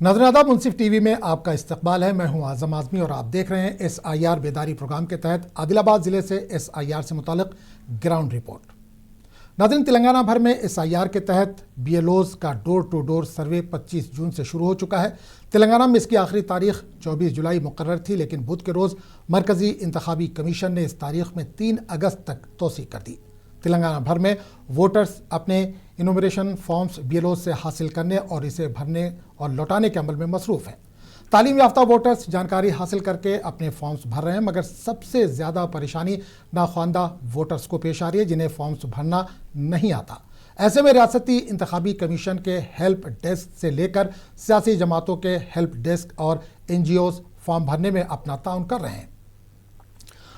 नजरादा मुंसिफ TV में आपका इस्तकबाल है। मैं हूं आजम आजमी और आप देख रहे हैं SIR बेदारी प्रोग्राम के तहत आदिलाबाद जिले से SIR से मुतालिक ग्राउंड रिपोर्ट। नाज़रीन, तेलंगाना भर में SIR के तहत BLOs का डोर टू डोर सर्वे 25 जून से शुरू हो चुका है। तेलंगाना में इसकी आखिरी तारीख 24 जुलाई मुकर्रर थी, लेकिन बुध के रोज़ मरकज़ी इंतखाबी कमीशन ने इस तारीख में 3 अगस्त तक तोसी कर दी। तेलंगाना भर में वोटर्स अपने इनुमरेशन फॉर्म्स BLOs से हासिल करने और इसे भरने और लौटाने के अमल में मसरूफ़ हैं। तालीम याफ्ता वोटर्स जानकारी हासिल करके अपने फॉर्म्स भर रहे हैं, मगर सबसे ज़्यादा परेशानी नाख्वानदा वोटर्स को पेश आ रही है जिन्हें फॉर्म्स भरना नहीं आता। ऐसे में रियासती इंतखाबी कमीशन के हेल्प डेस्क से लेकर सियासी जमातों के हेल्प डेस्क और NGOs फॉर्म भरने में अपना ताउन कर रहे हैं।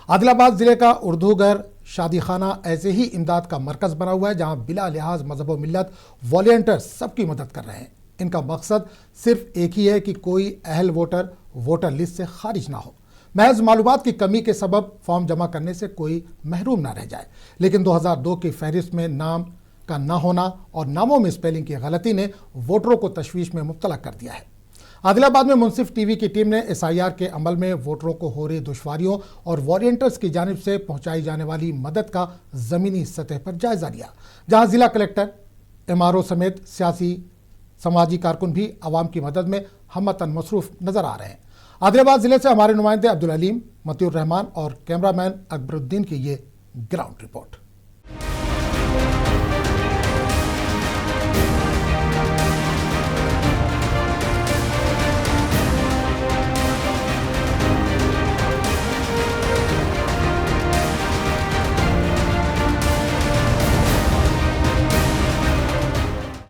आदिलाबाद ज़िले का उर्दू घर शादी खाना ऐसे ही इमदाद का मरकज़ बना हुआ है, जहां बिला लिहाज मजहब व मिल्लत वॉलंटियर्स सबकी मदद कर रहे हैं। इनका मकसद सिर्फ एक ही है कि कोई अहल वोटर वोटर लिस्ट से खारिज ना हो। महज मालूमात की कमी के सबब फॉर्म जमा करने से कोई महरूम ना रह जाए, लेकिन 2002 की फहरिस्त में नाम का ना होना और नामों में स्पेलिंग की गलती ने वोटरों को तशवीश में मुब्तला कर दिया है। आदिलाबाद में मुंसिफ टीवी की टीम ने SIR के अमल में वोटरों को हो रही दुश्वारियों और वॉलंटियर्स की जानिब से पहुंचाई जाने वाली मदद का ज़मीनी सतह पर जायजा लिया, जहां जिला कलेक्टर, MRO समेत सियासी समाजी कारकुन भी आवाम की मदद में हमतन मसरूफ़ नजर आ रहे हैं। आदिलाबाद जिले से हमारे नुमाइंदे अब्दुल अलीम, मतियुर रहमान और कैमरामैन अकबरुद्दीन की ये ग्राउंड रिपोर्ट।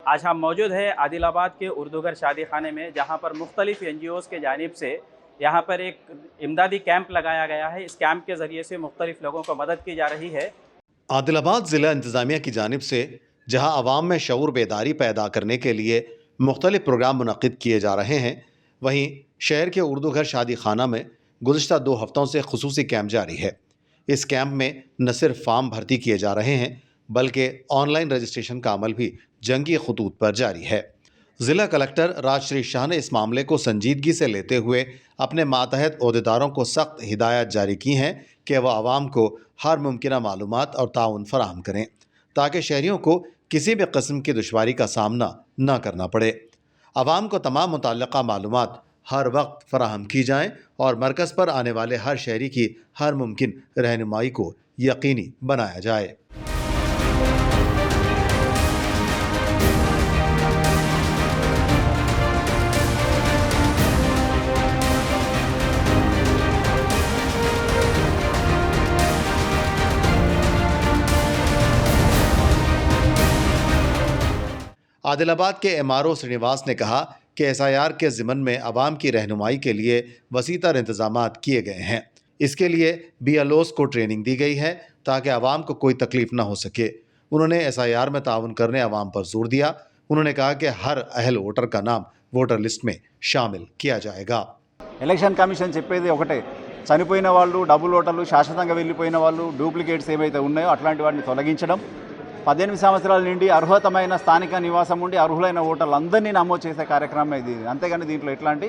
आज हम मौजूद है आदिलाबाद के उर्दू घर शादी खाने में, जहाँ पर मुख्तलिफ NGOs के जानिब से यहाँ पर एक इमदादी कैंप लगाया गया है। इस कैंप के ज़रिए से मुख्तलिफ लोगों को मदद की जा रही है। आदिलाबाद ज़िला इंतज़ामिया की जानिब से जहाँ आवाम में शऊर बेदारी पैदा करने के लिए मुख्तलिफ प्रोग्राम मुनक़िद किए जा रहे हैं, वहीं शहर के उर्दू घर शादी खाना में गुज़िश्ता 2 हफ़्तों से खुसूसी कैंप जारी है। इस कैंप में न सिर्फ फार्म भर्ती किए जा रहे हैं, बल्कि ऑनलाइन रजिस्ट्रेशन का अमल भी जंगी खतूत पर जारी है। ज़िला कलेक्टर राजश्री शाह ने इस मामले को संजीदगी से लेते हुए अपने मातहत ओहदेदारों को सख्त हिदायत जारी की हैं कि वह आवाम को हर मुमकिन मालूमात और ताउन फराहम करें, ताकि शहरियों को किसी भी किस्म की दुश्वारी का सामना न करना पड़े। आवाम को तमाम मुतल्लिक़ा मालूमात हर वक्त फराहम की जाएँ और मरकज़ पर आने वाले हर शहरी की हर मुमकिन रहनुमाई को यकीनी बनाया जाए। आदिलाबाद के MRO श्रीनिवास ने कहा कि SIR के ज़िमन में आवाम की रहनुमाई के लिए वसीतर इंतज़ामात किए गए हैं। इसके लिए BLOs को ट्रेनिंग दी गई है ताकि आवाम को कोई तकलीफ न हो सके। उन्होंने SIR में ताउन करने आवाम पर जोर दिया। उन्होंने कहा कि हर अहल वोटर का नाम वोटर लिस्ट में शामिल किया जाएगा। ఎలక్షన్ కమిషన్ చెప్పేది ఒకటే, చనిపోయిన వాళ్ళు, డబుల్ ఓటర్లు, శాశ్వతంగా వెళ్ళిపోయిన వాళ్ళు, డూప్లికేట్స్ ఏవైతే ఉన్నాయో అట్లాంటి వాటిని తొలగించడం, 18 సంవత్సరాల నుండి అర్హతమైన స్థానిక నివాసం ఉండి అర్హులైన ఓటర్లందరినీ నమోదు చేసే కార్యక్రమం ఇది। అంతేగాని దీంట్లో ఎట్లాంటి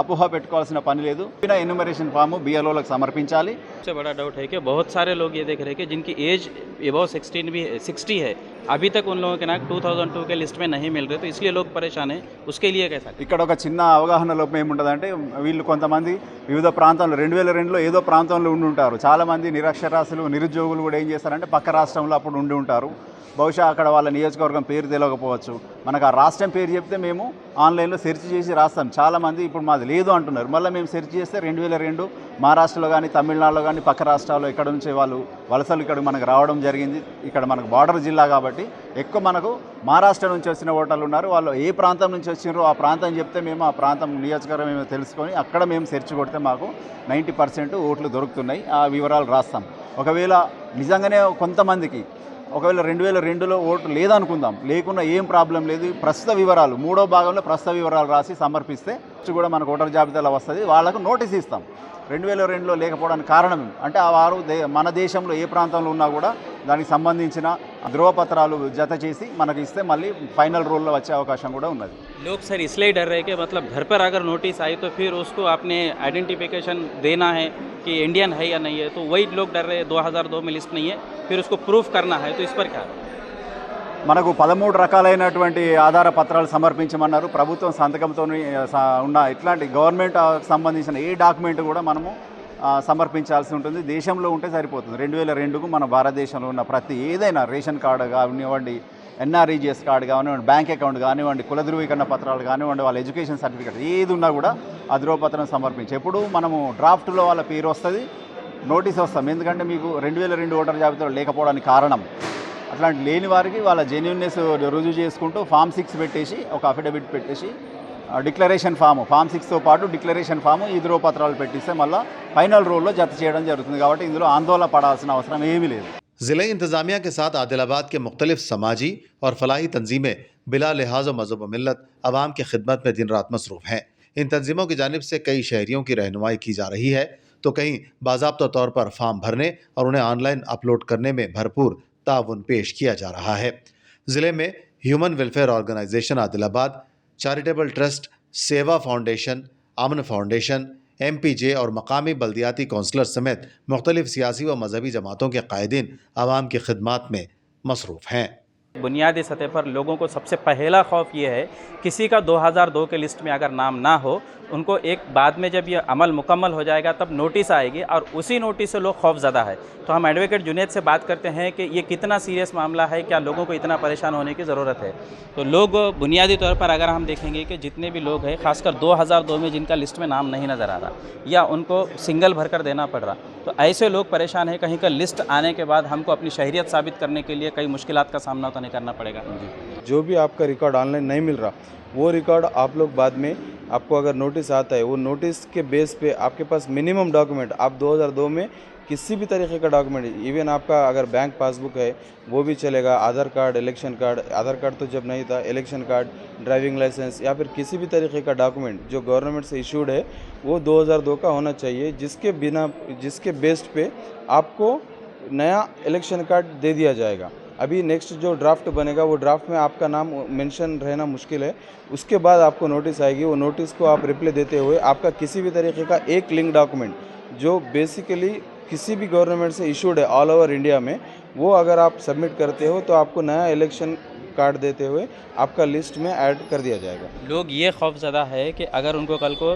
అపోహ పెట్టుకోవాల్సిన పని లేదు। ఎన్యూమరేషన్ ఫామ్ BLOలకు సమర్పించాలి। सबसे बड़ा डाउट है कि बहुत सारे लोग ये देख रहे हैं कि जिनकी एज एबव 60 है, अभी तक उन लोगों के नाम 2002 के लिस्ट में नहीं मिल रहे, तो इसलिए लोग परेशान हैं। उसके लिए कैसा? ఇక్కడ ఒక చిన్న అవగాహన లోపం ఏముంటుందంటే, వీళ్ళు కొంతమంది వివిధ ప్రాంతాల్లో 2002లో ఏదో ప్రాంతంలో ఉండి ఉంటారు। చాలామంది నిరక్షరాస్యులు, నిరుద్యోగులు కూడా ఏం చేస్తారంటే పక్క రాష్ట్రంలో అప్పుడు ఉండి ఉంటారు। బహుశా అక్కడ వాళ్ళ నియోజకవర్గం పేరు తెలియకపోవచ్చు। మనకు ఆ రాష్ట్రం పేరు చెప్తే మేము ఆన్లైన్లో సెర్చ్ చేసి రాస్తాం। చాలామంది ఇప్పుడు మాది లేదు అంటున్నారు। మళ్ళీ మేము సెర్చ్ చేస్తే 2002 మహారాష్ట్రలో కానీ, తమిళనాడులో కానీ, పక్క రాష్ట్రాల్లో ఇక్కడ నుంచి వాళ్ళు వలసలు ఇక్కడ మనకు రావడం జరిగింది। ఇక్కడ మనకు బార్డర్ జిల్లా కాబట్టి ఎక్కువ మనకు మహారాష్ట్ర నుంచి వచ్చిన ఓటర్లు ఉన్నారు। వాళ్ళు ఏ ప్రాంతం నుంచి వచ్చినారో ఆ ప్రాంతం చెప్తే మేము ఆ ప్రాంతం నియోజకవర్గం మేము తెలుసుకొని అక్కడ మేము సెర్చ్ కొడితే మాకు 90% ఓట్లు దొరుకుతున్నాయి। ఆ వివరాలు రాస్తాం। ఒకవేళ నిజంగానే కొంతమందికి ఒకవేళ 2002లో ఓటు లేదనుకుందాం, లేకున్నా ఏం ప్రాబ్లం లేదు। ప్రస్తుత వివరాలు 3వ భాగంలో ప్రస్తుత వివరాలు రాసి సమర్పిస్తే కూడా మనకు ఓటర్ జాబితాలో వస్తుంది। వాళ్ళకు నోటీస్ ఇస్తాం। 2002లో లేకపోవడానికి కారణం అంటే ఆ వారు మన దేశంలో ఏ ప్రాంతంలో ఉన్నా కూడా దానికి సంబంధించిన ధృవపత్రాలు జత చేసి మనకి ఇస్తే మళ్ళీ ఫైనల్ రోల్లో వచ్చే అవకాశం కూడా ఉన్నది. लोग सर इसलिए डर रहे कि मतलब घर पर अगर नोटिस आई तो फिर उसको आपने आइडेंटिफिकेशन देना है कि इंडियन है या नहीं है, तो वही लोग डर रहे हैं 2002 में लिस्ट नहीं है, फिर उसको प्रूफ करना है, तो इस पर क्या? మనకు 13 రకాలైనటువంటి ఆధార పత్రాలు సమర్పించమన్నారు. ప్రభుత్వం సంతకంతో ఉన్న ఇట్లాంటి గవర్నమెంట్ సంబంధించిన ఏ డాక్యుమెంట్ కూడా మనము సమర్పించాల్సి ఉంటుంది. దేశంలో ఉంటే సరిపోతుంది. 2002కు మన భారతదేశంలో ఉన్న ప్రతి ఏదైనా రేషన్ కార్డు కానివ్వండి, ఎన్ఆర్ఈజిఎస్ కార్డు కానివ్వండి, బ్యాంక్ అకౌంట్ కానివ్వండి, కుల ధృవీకరణ పత్రాలు కానివ్వండి, వాళ్ళ ఎడ్యుకేషన్ సర్టిఫికేట్ ఏది ఉన్నా కూడా ఆ ధృవపత్రం సమర్పించి ఎప్పుడు మనము డ్రాఫ్ట్లో వాళ్ళ పేరు వస్తుంది, నోటీస్ వస్తాం. ఎందుకంటే మీకు 2002 ఓటర్ జాబితాలో లేకపోవడానికి కారణం అట్లాంటి లేని వారికి వాళ్ళ జెన్యూన్నెస్ రుజువు చేసుకుంటూ ఫామ్ 6 పెట్టేసి ఒక అఫిడవిట్ పెట్టేసి డిక్లరేషన్ ఫామ్ 6తో పాటు డిక్లరేషన్ ఫామ్ ఈ ధృవపత్రాలు పెట్టిస్తే మళ్ళీ ఫైనల్ రోల్లో జత చేయడం జరుగుతుంది. కాబట్టి ఇందులో ఆందోళన పడాల్సిన అవసరం ఏమీ లేదు. ज़िले इंतज़ामिया के साथ आदिलाबाद के मुख्तलिफ समाजी और फलाही तंजीमें बिला लिहाज व मज़हब व मिल्लत आवाम की खिदमत में दिन रात मसरूफ़ हैं। इन तंजीमों की जानिब से कई शहरियों की रहनुमाई की जा रही है, तो कहीं बाज़ाब्ता तौर पर फार्म भरने और उन्हें ऑनलाइन अपलोड करने में भरपूर ताउन पेश किया जा रहा है। ज़िले में human welfare organization Adilabad, charitable trust, Seva foundation, Aman foundation, MPJ और मकामी बल्दियाती कौंसलर समेत मुख्तलिफ सियासी व मजहबी जमातों के कायदीन आवाम की खिदमत में मसरूफ़ हैं। बुनियादी सतह पर लोगों को सबसे पहला खौफ ये है, किसी का 2002 के लिस्ट में अगर नाम ना हो, उनको एक बाद में जब ये अमल मुकम्मल हो जाएगा तब नोटिस आएगी और उसी नोटिस से लोग खौफज़दा है। तो हम एडवोकेट जुनैद से बात करते हैं कि ये कितना सीरियस मामला है, क्या लोगों को इतना परेशान होने की ज़रूरत है। तो लोग बुनियादी तौर पर अगर हम देखेंगे कि जितने भी लोग हैं, खासकर 2002 में जिनका लिस्ट में नाम नहीं नज़र आ रहा या उनको सिंगल भरकर देना पड़ रहा, तो ऐसे लोग परेशान हैं। कहीं का लिस्ट आने के बाद हमको अपनी शहरियत साबित करने के लिए कई मुश्किलात का सामना तो नहीं करना पड़ेगा। जो भी आपका रिकॉर्ड ऑनलाइन नहीं मिल रहा, वो रिकॉर्ड आप लोग बाद में आपको अगर नोटिस आता है, वो नोटिस के बेस पे आपके पास मिनिमम डॉक्यूमेंट, आप 2002 में किसी भी तरीके का डॉक्यूमेंट, इवन आपका अगर बैंक पासबुक है वो भी चलेगा, आधार कार्ड, इलेक्शन कार्ड, आधार कार्ड तो जब नहीं था, इलेक्शन कार्ड, ड्राइविंग लाइसेंस या फिर किसी भी तरीके का डॉक्यूमेंट जो गवर्नमेंट से इशूड है वो 2002 का होना चाहिए, जिसके बेस पे आपको नया इलेक्शन कार्ड दे दिया जाएगा। अभी नेक्स्ट जो ड्राफ्ट बनेगा वो ड्राफ्ट में आपका नाम मेंशन रहना मुश्किल है, उसके बाद आपको नोटिस आएगी। वो नोटिस को आप रिप्लाई देते हुए आपका किसी भी तरीके का एक लिंक डॉक्यूमेंट जो बेसिकली किसी भी गवर्नमेंट से इशूड है ऑल ओवर इंडिया में, वो अगर आप सबमिट करते हो तो आपको नया इलेक्शन कार्ड देते हुए आपका लिस्ट में ऐड कर दिया जाएगा। लोग ये खौफज़दा है कि अगर उनको कल को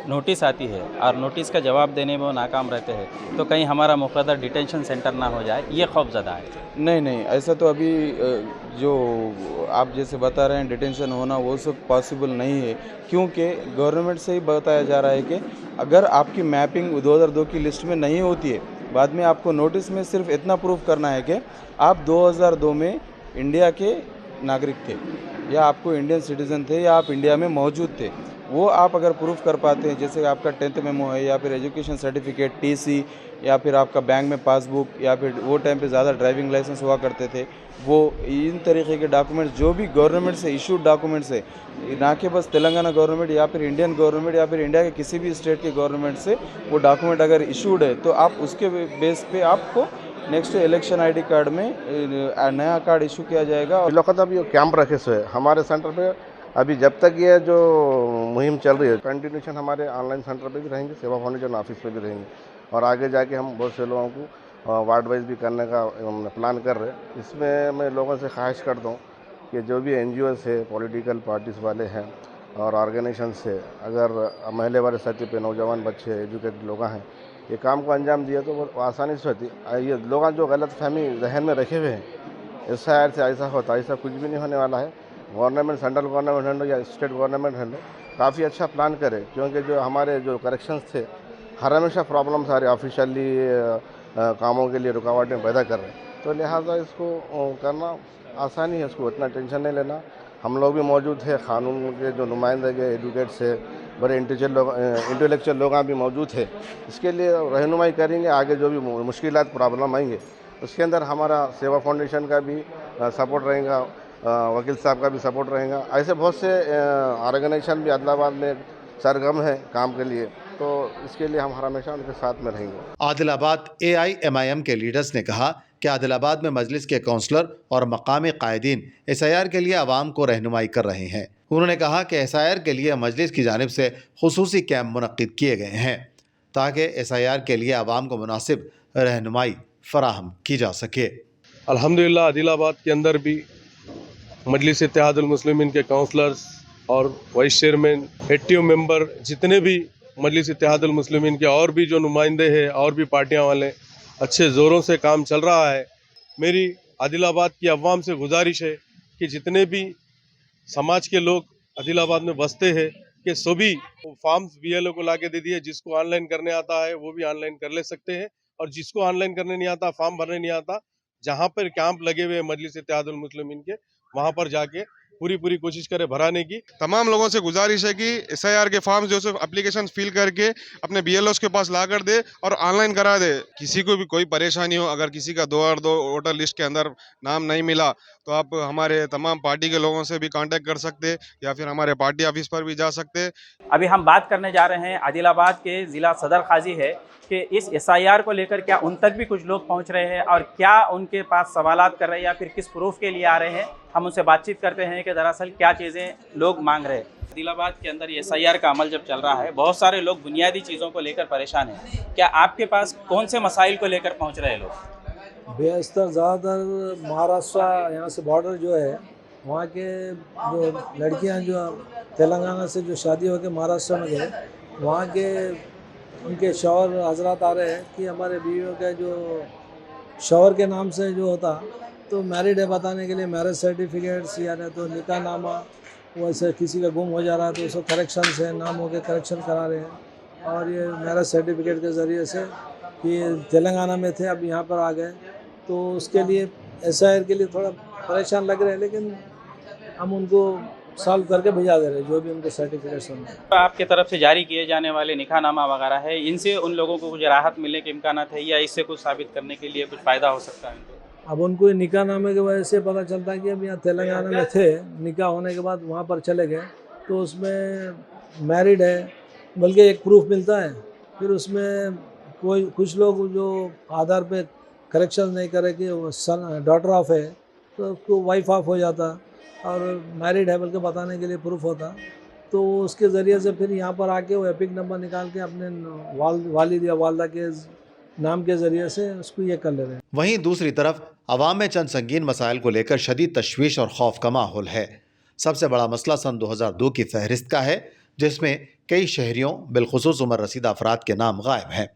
नोटिस आती है और नोटिस का जवाब देने में वो नाकाम रहते हैं तो कहीं हमारा मुक़द्दर डिटेंशन सेंटर ना हो जाए, ये खौफज़दा है। नहीं, ऐसा तो अभी जो आप जैसे बता रहे हैं डिटेंशन होना वो सब पॉसिबल नहीं है, क्योंकि गवर्नमेंट से ही बताया जा रहा है कि अगर आपकी मैपिंग 2002 की लिस्ट में नहीं होती है, बाद में आपको नोटिस में सिर्फ इतना प्रूफ करना है कि आप 2002 में इंडिया के नागरिक थे या आपको इंडियन सिटीज़न थे या आप इंडिया में मौजूद थे। वो आप अगर प्रूफ कर पाते हैं, जैसे आपका 10th मेमो है या फिर एजुकेशन सर्टिफिकेट, TC या फिर आपका बैंक में पासबुक या फिर वो टाइम पे ज़्यादा ड्राइविंग लाइसेंस हुआ करते थे, वो इन तरीके के डॉक्यूमेंट्स जो भी गवर्नमेंट से इशूड डॉक्यूमेंट्स है, ना कि बस तेलंगाना गवर्नमेंट या फिर इंडियन गवर्नमेंट या फिर इंडिया के किसी भी स्टेट के गवर्नमेंट से वो डॉक्यूमेंट अगर इशूड है तो आप उसके बेस पे आपको नेक्स्ट इलेक्शन ID कार्ड में नया कार्ड इशू किया जाएगा। और लोग अभी कैंप रखे से हमारे सेंटर पे अभी जब तक ये जो मुहिम चल रही है, कंटिन्यूशन हमारे ऑनलाइन सेंटर पे भी रहेंगे, सेवा फाउंडेशन ऑफिस पे भी रहेंगे और आगे जाके हम बहुत से लोगों को वार्ड वाइज भी करने का प्लान कर रहे हैं। इसमें मैं लोगों से ख्वाहिश करता हूँ कि जो भी NGOs है, पॉलिटिकल पार्टीज़ वाले हैं और ऑर्गेनाइजेशन से अगर महिला वाले साथी पे नौजवान बच्चे एजुकेटेड लोग हैं, ये काम को अंजाम दिया तो बहुत आसानी से होती। ये लोग जो गलत फहमी जहन में रखे हुए हैं इस शहर से ऐसा होता, ऐसा कुछ भी नहीं होने वाला है। गवर्नमेंट, सेंट्रल गवर्नमेंट हैंडो या स्टेट गवर्नमेंट हैंडो काफ़ी अच्छा प्लान करे, क्योंकि जो हमारे जो करेक्शंस थे हर हमेशा प्रॉब्लम सारे ऑफिशियली कामों के लिए रुकावटें पैदा कर रहे हैं, तो लिहाजा इसको करना आसानी है, इसको इतना टेंशन नहीं लेना। हम लोग भी मौजूद है, कानून के जो नुमाइंदे एडवोकेट्स है, बड़े इंटेलेक्चुअल लोग भी मौजूद है, इसके लिए रहनुमाई करेंगे। आगे जो भी मुश्किलात प्रॉब्लम आएंगे उसके अंदर हमारा सेवा फाउंडेशन का भी सपोर्ट रहेगा, वकील साहब का भी सपोर्ट रहेगा। ऐसे बहुत से ऑर्गेनाइजेशन भी आदिलाबाद में सरगर्म है काम के लिए, तो इसके लिए हम हमेशा उनके साथ में रहेंगे। आदिलाबाद AIMIM के लीडर्स ने कहा कि आदिलाबाद में मजलिस के काउंसलर और मकामी कायदीन SIR के लिए आवाम को रहनुमाई कर रहे हैं। उन्होंने कहा कि SIR के लिए मजलिस की जानिब से खुसूसी कैंप मुनक्किद किए गए हैं ताकि SIR के लिए आवाम को मुनासिब रहनुमाई फराहम की जा सके। अल्हम्दुलिल्लाह आदिलाबाद के अंदर भी मजलिस इत्तेहादुल मुस्लिमीन के काउंसलर्स और वाइस चेयरमैन एटीओ मेंबर जितने भी मजलिस इत्तेहादुल मुस्लिमीन के और भी जो नुमाइंदे हैं और भी पार्टियां वाले अच्छे ज़ोरों से काम चल रहा है। मेरी आदिलाबाद की अवाम से गुजारिश है कि जितने भी समाज के लोग आदिलाबाद में बसते हैं कि सभी फॉर्म्स BLO को लाके दे दिए। जिसको ऑनलाइन करने आता है वो भी ऑनलाइन कर ले सकते हैं और जिसको ऑनलाइन करने नहीं आता, फॉर्म भरने नहीं आता, जहाँ पर कैंप लगे हुए मजलिस इत्तेहादुल मुस्लिमीन के वहाँ पर जाके पूरी कोशिश करें भराने की। तमाम लोगों से गुजारिश है कि SIR के फॉर्म जो है एप्लीकेशन फिल करके अपने BLOs के पास ला कर दे और ऑनलाइन करा दे। किसी को भी कोई परेशानी हो, अगर किसी का 2 वोटर लिस्ट के अंदर नाम नहीं मिला तो आप हमारे तमाम पार्टी के लोगों से भी कांटेक्ट कर सकते या फिर हमारे पार्टी ऑफिस पर भी जा सकते। अभी हम बात करने जा रहे हैं आदिलाबाद के ज़िला सदर काजी है कि इस SIR को लेकर क्या उन तक भी कुछ लोग पहुंच रहे हैं और क्या उनके पास सवालात कर रहे हैं या फिर किस प्रूफ के लिए आ रहे हैं। हम उनसे बातचीत करते हैं कि दरअसल क्या चीज़ें लोग मांग रहे हैं। आदिलाबाद के अंदर ये SIR का अमल जब चल रहा है, बहुत सारे लोग बुनियादी चीज़ों को लेकर परेशान हैं। क्या आपके पास कौन से मसाइल को लेकर पहुँच रहे हैं लोग? बेशतर ज़्यादातर महाराष्ट्र यहाँ से बॉर्डर जो है वहाँ के जो लड़कियाँ जो तेलंगाना से जो शादी होकर महाराष्ट्र में गए, वहाँ के उनके शौहर हजरात आ रहे हैं कि हमारे बीवियों का जो शौहर के नाम से जो होता तो मैरिड है बताने के लिए मैरिज सर्टिफिकेट्स या नहीं तो निकाह नामा, वैसे किसी का गुम हो जा रहा है तो उसको करेक्शन से नाम हो के करेक्शन करा रहे हैं। और ये मैरिज सर्टिफिकेट के ज़रिए से ये तेलंगाना में थे अब यहाँ पर आ गए, तो उसके लिए SIR के लिए थोड़ा परेशान लग रहे हैं, लेकिन हम उनको सॉल्व करके भेजा दे रहे हैं जो भी उनके सर्टिफिकेट्स होंगे। तो आपके तरफ से जारी किए जाने वाले निकाहनामा वगैरह है, इनसे उन लोगों को कुछ राहत मिलने के इम्कान है या इससे कुछ साबित करने के लिए कुछ फ़ायदा हो सकता है उनको? अब उनको निकाहनामे की वजह से पता चलता है कि अब यहाँ तेलंगाना में थे, निकाह होने के बाद वहाँ पर चले गए तो उसमें मैरिड है बल्कि एक प्रूफ मिलता है, फिर उसमें कोई कुछ लोग जो आधार पे करेक्शन नहीं करे कि सन डॉटर ऑफ है तो उसको वाइफ ऑफ हो जाता और मैरिड है बल्कि बताने के लिए प्रूफ होता, तो उसके ज़रिए से फिर यहाँ पर आके वो एपिक नंबर निकाल के अपने वालिद या वालदा के नाम के ज़रिए से उसको ये कर ले रहे हैं। वहीं दूसरी तरफ अवाम में चंद संगीन मसाइल को लेकर शदीद तशवीश और खौफ का माहौल है। सबसे बड़ा मसला सन 2002 की फहरिस्त का है जिसमें कई शहरियों बिलखुसूस उम्र रसीदा अफराद के नाम गायब हैं।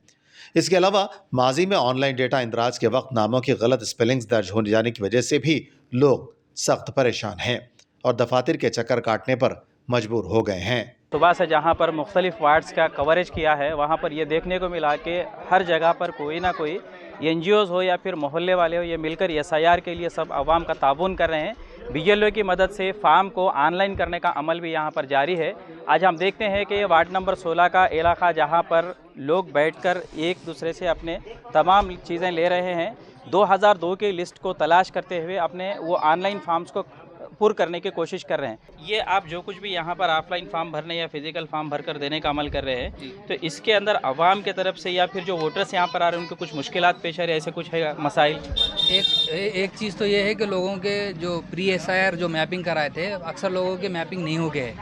इसके अलावा माजी में ऑनलाइन डेटा इंदराज के वक्त नामों की गलत स्पेलिंग्स दर्ज होने जाने की वजह से भी लोग सख्त परेशान हैं और दफातर के चक्कर काटने पर मजबूर हो गए हैं। सुबह से जहाँ पर मुख्तलिफ वार्ड्स का कवरेज किया है वहाँ पर ये देखने को मिला कि हर जगह पर कोई ना कोई NGOs हो या फिर मोहल्ले वाले हो, ये मिलकर SIR के लिए सब आवाम का ताबून कर रहे हैं। BLO की मदद से फार्म को ऑनलाइन करने का अमल भी यहाँ पर जारी है। आज हम देखते हैं कि ये वार्ड नंबर 16 का इलाका जहाँ पर लोग बैठकर एक दूसरे से अपने तमाम चीज़ें ले रहे हैं। 2002 की लिस्ट को तलाश करते हुए अपने वो ऑनलाइन फॉर्म्स को पूर्ण करने की कोशिश कर रहे हैं। ये आप जो कुछ भी यहाँ पर ऑफलाइन फॉर्म भरने या फिजिकल फॉर्म भरकर देने का अमल कर रहे हैं, तो इसके अंदर आवाम के तरफ से या फिर जो वोटर्स यहाँ पर आ रहे हैं उनको कुछ मुश्किलात पेश आ रही है, ऐसे कुछ है मसाइल? एक चीज़ तो ये है कि लोगों के जो प्री SIR जो मैपिंग कराए थे अक्सर लोगों के मैपिंग नहीं हो गए।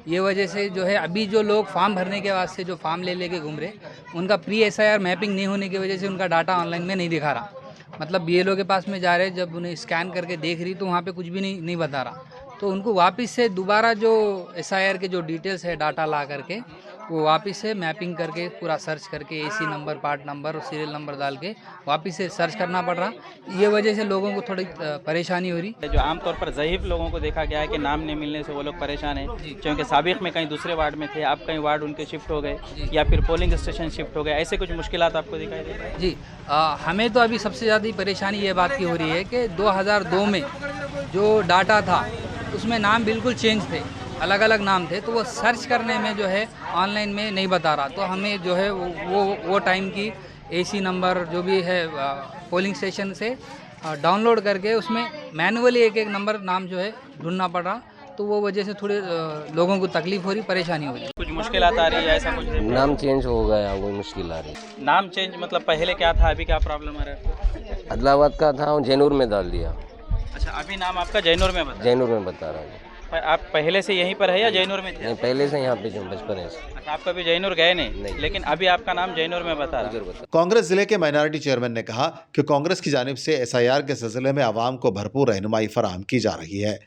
ये वजह से जो है अभी जो लोग फॉर्म भरने के वास्ते जो फॉर्म ले लेके घूम रहे उनका प्री SIR मैपिंग नहीं होने की वजह से उनका डाटा ऑनलाइन में नहीं दिखा रहा। मतलब BLO के पास में जा रहे, जब उन्हें स्कैन करके देख रही तो वहाँ पे कुछ भी नहीं बता रहा, तो उनको वापस से दोबारा जो SIR के जो डिटेल्स है डाटा ला करके वो वापस से मैपिंग करके पूरा सर्च करके AC नंबर, पार्ट नंबर और सीरियल नंबर डाल के वापस से सर्च करना पड़ रहा। ये वजह से लोगों को थोड़ी परेशानी हो रही है। जो आमतौर पर ज़ईफ़ लोगों को देखा गया है कि नाम नहीं मिलने से वो लोग परेशान हैं, क्योंकि साबिक़ में कहीं दूसरे वार्ड में थे, अब कहीं वार्ड उनके शिफ्ट हो गए या फिर पोलिंग स्टेशन शिफ्ट हो गए, ऐसे कुछ मुश्किलात आपको दिखाई दे रही है? जी, हमें तो अभी सबसे ज़्यादा परेशानी ये बात की हो रही है कि 2002 में जो डाटा था उसमें नाम बिल्कुल चेंज थे, अलग अलग नाम थे, तो वो सर्च करने में जो है ऑनलाइन में नहीं बता रहा। तो हमें जो है वो टाइम की AC नंबर जो भी है पोलिंग स्टेशन से डाउनलोड करके उसमें मैनुअली एक नंबर नाम जो है ढूंढना पड़ रहा। तो वो वजह से थोड़े लोगों को तकलीफ हो रही, परेशानी हो रही। कुछ मुश्किल आ रही है ऐसा कुछ? नाम चेंज हो गया, वही मुश्किल आ रही है। नाम चेंज मतलब पहले क्या था, अभी क्या प्रॉब्लम आ रहा है? आदिलाबाद का था, जैनूर में डाल दिया। अच्छा, अभी नाम आपका जैनूर में बता? जैनूर में बता रहा है। आप पहले से यहीं पर है या जैनूर में थे? नहीं, पहले से यहाँ पे जो बचपन है। अच्छा, आप कभी जैनूर गए नहीं, लेकिन अभी आपका नाम जैनूर में बता रहा है। कांग्रेस जिले के माइनॉरिटी चेयरमैन ने कहा कि कांग्रेस की जानिब से एसआईआर के सिलसिले में आवाम को भरपूर रहनुमाई फराहम की जा रही है।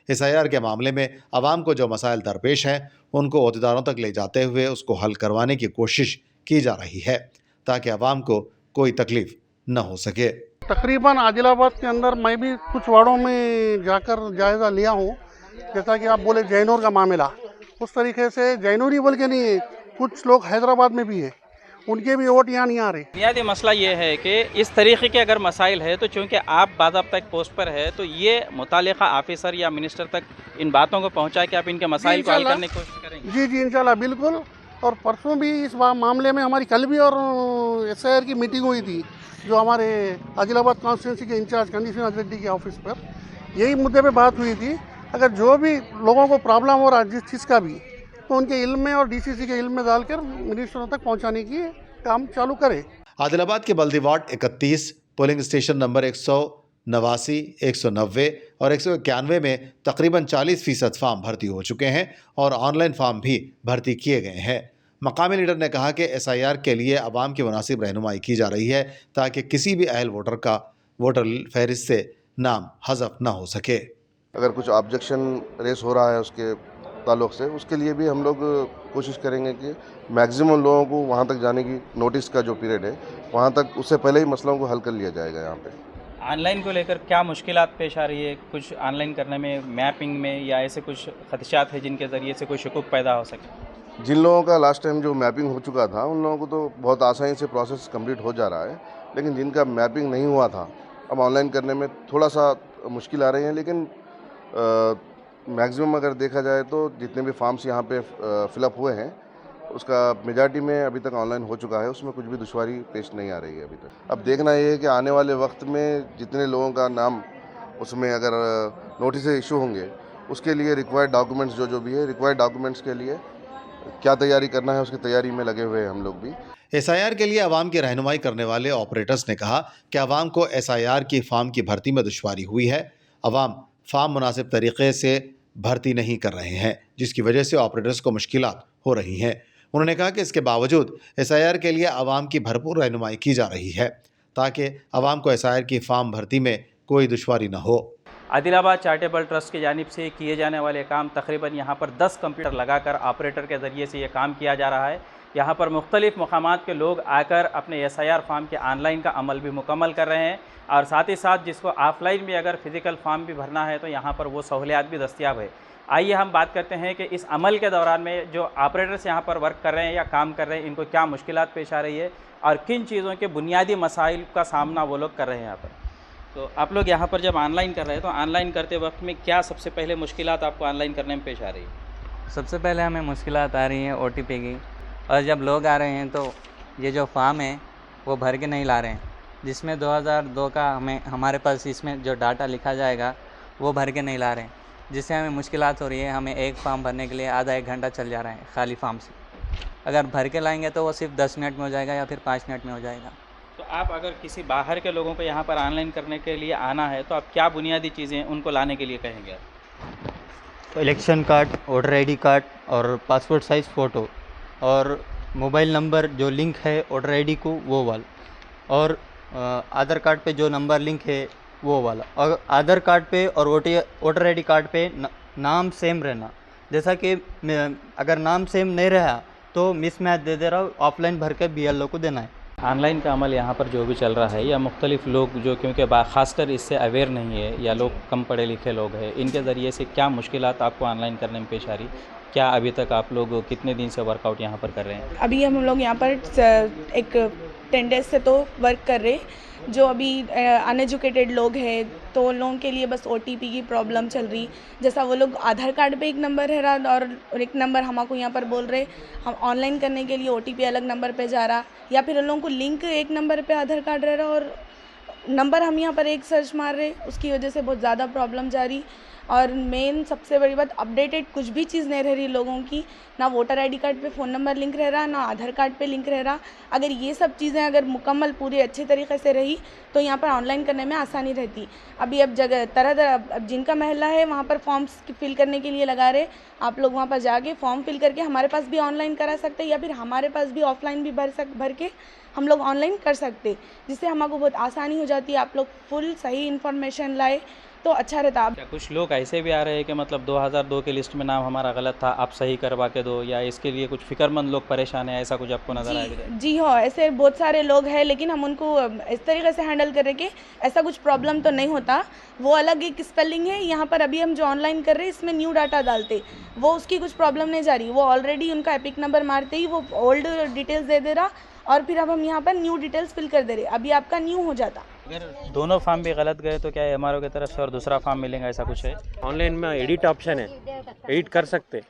एसआईआर के मामले में आवाम को जो मसाइल दरपेश हैं उनको अहदेदारों तक ले जाते हुए उसको हल करवाने की कोशिश की जा रही है ताकि आवाम को कोई तकलीफ न हो सके। तकरीबन आदिलाबाद के अंदर मैं भी कुछ वार्डों में जाकर जायज़ा लिया हूँ। जैसा कि आप बोले जैनूर का मामला, उस तरीके से जैनूर ही बोल के नहीं है, कुछ लोग हैदराबाद में भी है, उनके भी वोट यहाँ नहीं आ रहे। बुनियादी मसला ये है कि इस तरीके के अगर मसाइल है तो चूँकि आप बाज़ाब्ता एक पोस्ट पर है तो ये मुतालिका ऑफिसर या मिनिस्टर तक इन बातों को पहुँचा के आप इनके मसाइल को हल करने की कोशिश करेंगे? जी इंशाल्लाह बिल्कुल। और परसों भी इस मामले में हमारी कल भी और एसआईआर की मीटिंग हुई थी जो हमारे आदिलाबाद कॉन्स्टिट्यूंसी के इंचार्ज कंडीशनर रेड्डी के ऑफिस पर, यही मुद्दे पे बात हुई थी। अगर जो भी लोगों को प्रॉब्लम हो रहा है जिस चीज़ का भी, तो उनके इल्म में और डीसीसी के इल्म में डालकर मिनिस्टरों तक पहुंचाने की काम चालू करे। आदिलाबाद के बल्दी वार्ड 31 पोलिंग स्टेशन नंबर 189, 190 और 191 में तकरीबन 40% फार्म भर्ती हो चुके हैं और ऑनलाइन फार्म भी भर्ती किए गए हैं। मकामी लीडर ने कहा कि एसआईआर के लिए आवाम की मुनासिब रहनुमाई की जा रही है ताकि किसी भी अहल वोटर का वोटर फहरिस्त से नाम हज़फ न हो सके। अगर कुछ ऑब्जेक्शन रेस हो रहा है उसके ताल्लुक़ से, उसके लिए भी हम लोग कोशिश करेंगे कि मैक्सिमम लोगों को वहाँ तक जाने की, नोटिस का जो पीरियड है वहाँ तक, उससे पहले ही मसलों को हल कर लिया जाएगा। यहाँ पे ऑनलाइन को लेकर क्या मुश्किलात पेश आ रही है? कुछ ऑनलाइन करने में, मैपिंग में, या ऐसे कुछ खदशात है जिनके ज़रिए से कोई शकूक पैदा हो सके? जिन लोगों का लास्ट टाइम जो मैपिंग हो चुका था उन लोगों को तो बहुत आसानी से प्रोसेस कंप्लीट हो जा रहा है, लेकिन जिनका मैपिंग नहीं हुआ था अब ऑनलाइन करने में थोड़ा सा मुश्किल आ रही है। लेकिन मैक्सिमम अगर देखा जाए तो जितने भी फॉर्म्स यहाँ पे फिलअप हुए हैं उसका मेजॉरिटी में अभी तक ऑनलाइन हो चुका है, उसमें कुछ भी दुश्वारी पेश नहीं आ रही है अभी तक। अब देखना ये है कि आने वाले वक्त में जितने लोगों का नाम उसमें अगर नोटिस इशू होंगे उसके लिए रिक्वायर्ड डॉक्यूमेंट्स जो भी है, रिक्वायर्ड डॉक्यूमेंट्स के लिए क्या तैयारी करना है उसकी तैयारी में लगे हुए हैं हम लोग भी। एसआईआर के लिए आवाम की रहनुमाई करने वाले ऑपरेटर्स ने कहा कि आवाम को एसआईआर की फार्म की भर्ती में दुश्वारी हुई है। आवाम फार्म मुनासिब तरीके से भर्ती नहीं कर रहे हैं जिसकी वजह से ऑपरेटर्स को मुश्किलात हो रही हैं। उन्होंने कहा कि इसके बावजूद एसआईआर के लिए आवाम की भरपूर रहनुमाई की जा रही है ताकि आवाम को एसआईआर की फार्म भर्ती में कोई दुश्वारी न हो। आदिलाबाद चैरिटेबल ट्रस्ट की जानिब से किए जाने वाले काम तकरीबन यहाँ पर 10 कंप्यूटर लगाकर ऑपरेटर के ज़रिए से ये काम किया जा रहा है। यहाँ पर मुख्तलिफ़ मकामात के लोग आकर अपने एसआईआर फार्म के ऑनलाइन का अमल भी मुकम्मल कर रहे हैं और साथ ही साथ जिसको ऑफलाइन भी अगर फ़िज़िकल फार्म भी भरना है तो यहाँ पर वो सहूलियात भी दस्तियाब है। आइए हम बात करते हैं कि इस अमल के दौरान में जो ऑपरेटर्स यहाँ पर वर्क कर रहे हैं या काम कर रहे हैं इनको क्या मुश्किलात पेश आ रही है और किन चीज़ों के बुनियादी मसाइल का सामना वो लोग कर रहे हैं यहाँ पर। तो आप लोग यहाँ पर जब ऑनलाइन कर रहे हैं तो ऑनलाइन करते वक्त में क्या सबसे पहले मुश्किलात आपको ऑनलाइन करने में पेश आ रही है? सबसे पहले हमें मुश्किलात आ रही हैं ओटीपी की, और जब लोग आ रहे हैं तो ये जो फॉर्म है वो भर के नहीं ला रहे हैं, जिसमें 2002 का हमारे पास इसमें जो डाटा लिखा जाएगा वो भर के नहीं ला रहे हैं, जिससे हमें मुश्किलात हो रही है। हमें एक फॉर्म भरने के लिए आधा एक घंटा चल जा रहा है खाली फॉर्म से। अगर भर के लाएंगे तो वो सिर्फ 10 मिनट में हो जाएगा या फिर 5 मिनट में हो जाएगा। तो आप अगर किसी बाहर के लोगों को यहाँ पर ऑनलाइन करने के लिए आना है तो आप क्या बुनियादी चीज़ें उनको लाने के लिए कहेंगे आप? तो election card, voter ID card और पासपोर्ट साइज़ फ़ोटो और मोबाइल नंबर जो लिंक है वोटर आईडी को वो वाला, और आधार कार्ड पे जो नंबर लिंक है वो वाला। और आधार कार्ड पे और वोटर आईडी कार्ड पे नाम सेम रहना। जैसा कि अगर नाम सेम नहीं रहा तो मिसमैच दे रहा हूँ, ऑफलाइन भर के BLO को देना है। ऑनलाइन का अमल यहाँ पर जो भी चल रहा है या मुख्तलिफ़ लोग जो क्योंकि ख़ासकर इससे अवेयर नहीं है या लोग कम पढ़े लिखे लोग हैं, इनके ज़रिए से क्या मुश्किलात आपको ऑनलाइन करने में पेश आ रही? क्या अभी तक आप लोग कितने दिन से वर्कआउट यहाँ पर कर रहे हैं? अभी हम लोग यहाँ पर एक 10 डेज से तो वर्क कर रहे। जो अभी अनएजुकेटेड लोग हैं तो उन लोगों के लिए बस OTP की प्रॉब्लम चल रही। जैसा वो लोग आधार कार्ड पे एक नंबर है रहा और एक नंबर हमको यहाँ पर बोल रहे, हम ऑनलाइन करने के लिए OTP अलग नंबर पे जा रहा, या फिर उन लोगों को लिंक एक नंबर पे आधार कार्ड रह रहा और नंबर हम यहाँ पर एक सर्च मार रहे, उसकी वजह से बहुत ज़्यादा प्रॉब्लम जा रही। और मेन सबसे बड़ी बात, अपडेटेड कुछ भी चीज़ नहीं रह रही लोगों की, ना वोटर आईडी कार्ड पे फ़ोन नंबर लिंक रह रहा, ना आधार कार्ड पे लिंक रह रहा। अगर ये सब चीज़ें अगर मुकम्मल पूरी अच्छे तरीके से रही तो यहाँ पर ऑनलाइन करने में आसानी रहती। अभी अब जगह तरह अब जिनका महल्ला है वहाँ पर फॉर्म्स फिल करने के लिए लगा रहे, आप लोग वहाँ पर जाके फॉर्म फिल करके हमारे पास भी ऑनलाइन करा सकते हैं, या फिर हमारे पास भी ऑफलाइन भी भर के हम लोग ऑनलाइन कर सकते, जिससे हमको बहुत आसानी हो जाती है। आप लोग फुल सही इन्फॉर्मेशन लाए तो अच्छा रहता। क्या कुछ लोग ऐसे भी आ रहे हैं कि मतलब 2002 के लिस्ट में नाम हमारा गलत था, आप सही करवा के दो, या इसके लिए कुछ फिक्रमंद लोग परेशान हैं, ऐसा कुछ आपको नजर आया? जी हाँ, ऐसे बहुत सारे लोग हैं, लेकिन हम उनको इस तरीके से हैंडल करें कि ऐसा कुछ प्रॉब्लम तो नहीं होता। वो अलग एक स्पेलिंग है, यहाँ पर अभी हम जो ऑनलाइन कर रहे हैं इसमें न्यू डाटा डालते, वो उसकी कुछ प्रॉब्लम नहीं जा रही। वो ऑलरेडी उनका एपिक नंबर मारते ही वो ओल्ड डिटेल्स दे रहा, और फिर अब हम यहाँ पर न्यू डिटेल्स फिल कर दे रहे, अभी आपका न्यू हो जाता। अगर दोनों फॉर्म भी गलत गए तो क्या एमआरओ की तरफ से और दूसरा फॉर्म मिलेगा, ऐसा कुछ है? ऑनलाइन में एडिट ऑप्शन है, एडिट कर सकते,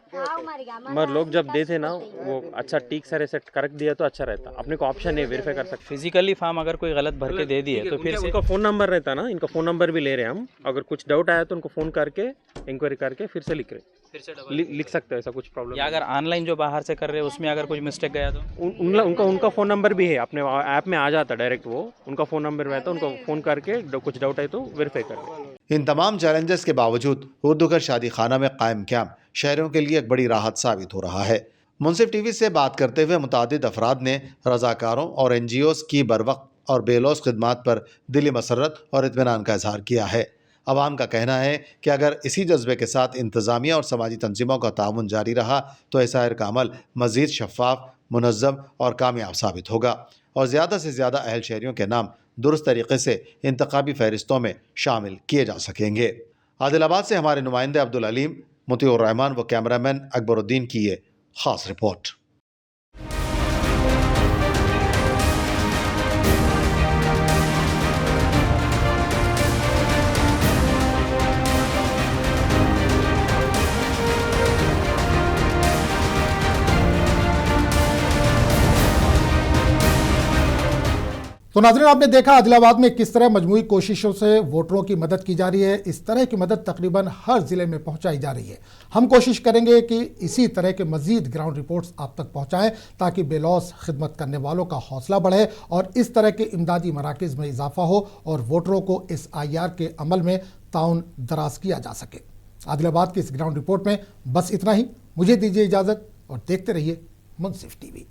मगर लोग जब देते ना वो अच्छा ठीक से रेसेट करेक्ट दिया तो अच्छा रहता। अपने को ऑप्शन है वेरीफाई कर सकते। फिजिकली फॉर्म अगर कोई गलत भर के दे दिए तो फिर से उनका फ़ोन नंबर रहता ना, इनका फ़ोन नंबर भी ले रहे हैं हम। अगर कुछ डाउट आया तो उनको फ़ोन करके इंक्वायरी करके फिर से लिख रहे, लिख सकते हैं, ऐसा कुछ प्रॉब्लम। या अगर ऑनलाइन जो बाहर से कर रहे हैं उसमें अगर कुछ मिस्टेक गया तो उनका फ़ोन नंबर भी है, अपने ऐप में आ जाता डायरेक्ट, वो उनका फ़ोन नंबर रहता, उनको फ़ोन करके कुछ डाउट है तो वेरीफाई कर। इन तमाम चैलेंजेस के बावजूद उर्दूगर शादी खाना में कायम कैंप शहरों के लिए एक बड़ी राहत साबित हो रहा है। मुंसिफ टीवी से बात करते हुए मुतादिद अफराद ने रज़ाकारों और NGOs की बरवक्त और बेलौस खिदमात पर दिली मसरत और इत्मीनान का इजहार किया है। अवाम का कहना है कि अगर इसी जज्बे के साथ इंतज़ामिया और समाजी तंजीमों का ताउन जारी रहा तो SIR का अमल मज़ीद शफ़ाफ, मुनज़्ज़म और कामयाब साबित होगा और ज़्यादा से ज़्यादा अहल शहरियों के नाम दुरुस्त तरीके से इंतखाबी फहरिस्तों में शामिल किए जा सकेंगे। आदिलाबाद से हमारे नुमाइंदे अब्दुल अलीम, मुतीउर रहमान व कैमरामैन अकबरुद्दीन की ये ख़ास रिपोर्ट। तो नाज़रीन, आपने देखा आदिलाबाद में किस तरह मजमूई कोशिशों से वोटरों की मदद की जा रही है। इस तरह की मदद तकरीबन हर ज़िले में पहुंचाई जा रही है। हम कोशिश करेंगे कि इसी तरह के मज़ीद ग्राउंड रिपोर्ट्स आप तक पहुंचाएं ताकि बेलौस खिदमत करने वालों का हौसला बढ़े और इस तरह के इमदादी मराकज़ में इजाफा हो और वोटरों को SIR के अमल में ताउन दराज किया जा सके। आदिलाबाद की इस ग्राउंड रिपोर्ट में बस इतना ही। मुझे दीजिए इजाज़त और देखते रहिए मुंसिफ टीवी।